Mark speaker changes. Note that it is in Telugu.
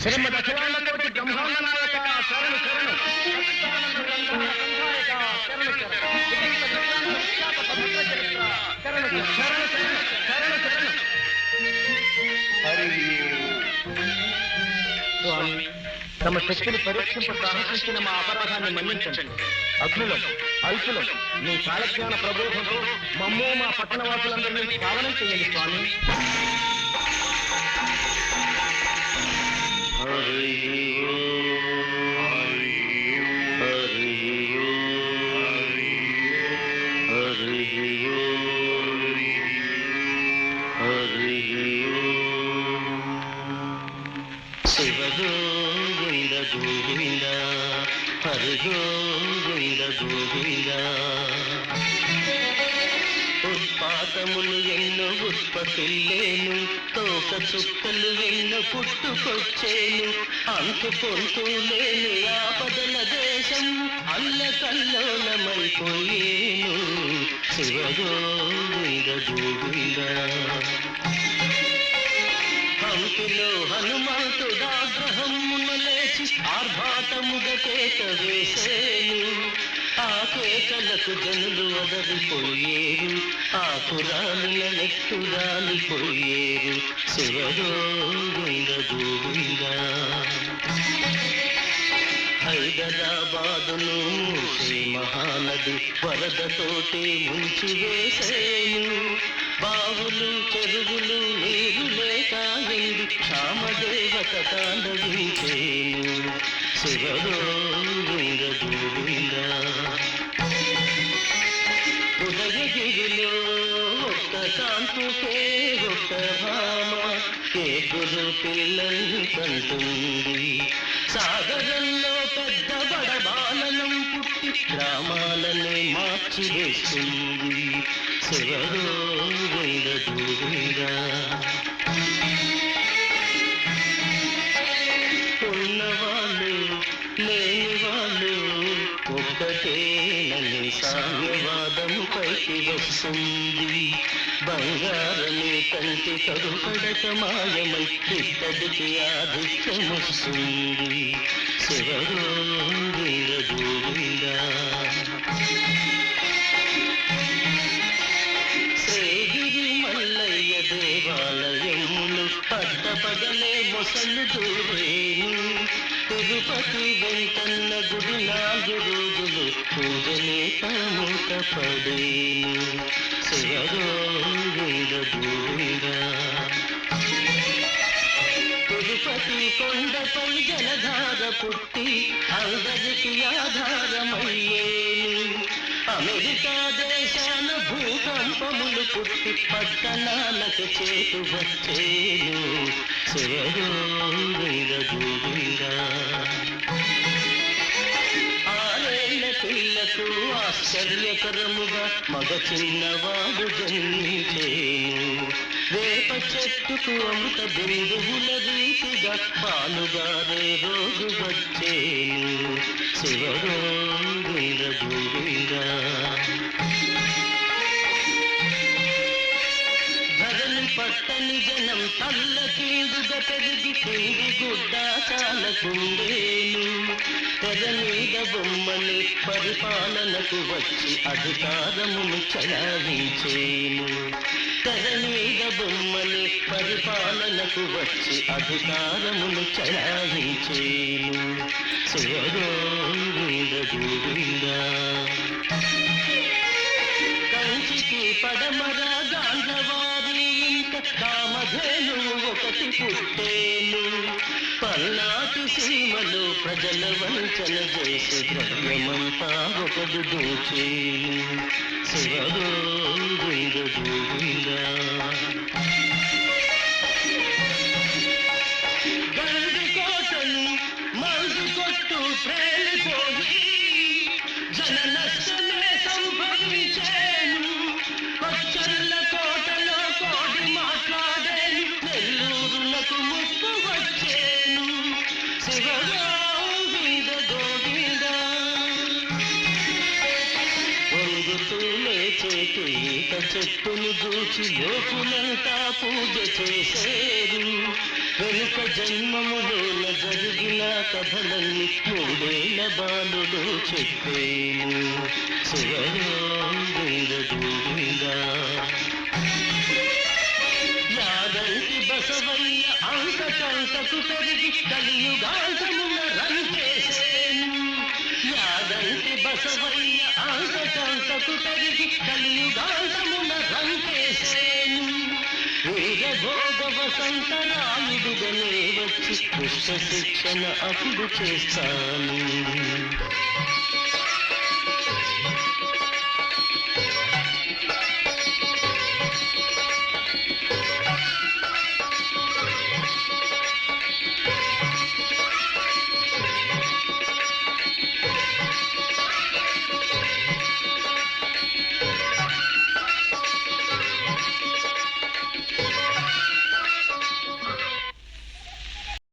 Speaker 1: శ్రీమదఖిలాండకోటి బ్రహ్మాండ నాయక శరణు శరణు స్వామి, తమ శక్తిని పరీక్షింపు సాహసించిన మా అపరాధాన్ని మన్నించండి. అగ్నులం అల్పులం మీ కాలజ్ఞాన ప్రబోధంతో మమ్మో మా పట్టణవాసులందరినీ పాలనం చేయండి స్వామి.
Speaker 2: శివ గోవింద గోవింద హరి గోవింద గోవింద. ఉత్పాతములు ఎన్నో ఉత్పత్తులేను, తోక చుక్కలు ఎన్నో పుట్టుకొచ్చేను. అంతు పొంతు లేని ఆపదల దేశం అల్లకల్లోలమైపోయేను. శివ గోవింద గోవింద. హంపిలో హనుమంతుడాగ్రహమున లేచి ఆర్భాటముగా కేక వేసేను. ఆ కేకలకు జనులు వదలిపోయేరు, ఆ పురాణుల నెట్టురాలిపోయేరు. శివ గోవింద గోవింద. హైదరాబాదును మూసే మహానది వరదతోటి ముంచి వేసేను. బావులు చెరువులు నీరు లేక ఎండి క్షామదేవత తాండవించేను. శివ గోవింద గోవింద. ఉదయగిరిలో ఒక్క కాంతుకే ఒక్క భామ ఏ గురు పిల్లల్ని కంటుంది. సాగరంలో పెద్ద బడబాలనం పుట్టి గ్రామాలనే మార్చివేస్తుంది. శివ గోవింద గోవింద. ఉన్నవాళ్ళు లేని వాళ్ళు ఒక్కటేనని సామ్యవాదము పైకి వస్తుంది. బంగారమే కంటి కరుపడక మాయమై ఇత్తడికి ఆధిక్యమొస్తుంది. శివ గోవింద గోవింద. శ్రీగిరి మల్లయ్య దేవాలయములు పట్టపగలే మొసలు దూరేను. తిరుపతి వెంకన్న గుడి 4 రోజులు పూజలే మూట పడేను. శివ గోవింద గోవింద. తిరుపతి కొండపై జలధార పుట్టి అందరికి ఆధారమయ్యేను. అమెరికా దేశాన భూకంపములు పుట్టి పట్టణాలకు చేటు వచ్చేను. శివ గోవింద గోవింద. 6 ఏళ్ల పిల్లకు ఆశ్చర్యకరముగా మగ చిన్నవాడు జన్మించేను. వేప చెట్టుకు అమృత బిందువుల రీతిగా పాలుగారే రోజు వచ్చేను. శివ గోవింద గోవింద. ధరని పట్టని జనం తల్లకీడుగా పెరిగి తిండి గుడ్డ చాలకుండేను. తెర మీద బొమ్మని పరిపాలనకు వచ్చి అధికారమును చలావించేను. తెర మీద బొమ్మని పరిపాలనకు వచ్చి అధికారమును చలావించేను. శివ గోవింద గోవింద. కంచికి పడమర గాంధవారి ఇంట కామధేనువు ఒకటి పుట్టేను. పల్నాటి సీమలో ప్రజల వంచన చేసి ద్రవ్యమంతా ఒకడు దోచేను. శివ గోవింద గోవింద. గండికోటను మందు కొట్టు ప్రేలిపోయి జన నష్టమే సంభవించేను. కొచ్చర్ల కోటలో కోడి మాట్లాడేను. నెల్లూరులకు ముప్పు వచ్చేను. శివ గోవింద గోవింద. వంగుతూ లేచేటి ఈత చెట్టును చూచి లోకులంతా పూజ చేసేరు. వెనుక జన్మములోన జరిగిన కథలన్నీ మూడేళ్ల బాలుడు చెప్పేను శివగోవిందా యాదంటి బసవయ్య అంతకంతకు పెరిగి కలియుగాంతమున రంకేసేను యాదంటి బసవయ్య అంతకంతకు పెరిగి కలియుగాంతమున రంకేసేను వీరభోగ వసంతరాయుడుగనే వచ్చి కృష్ణ శిక్షణ అప్పుడు చేస్తాను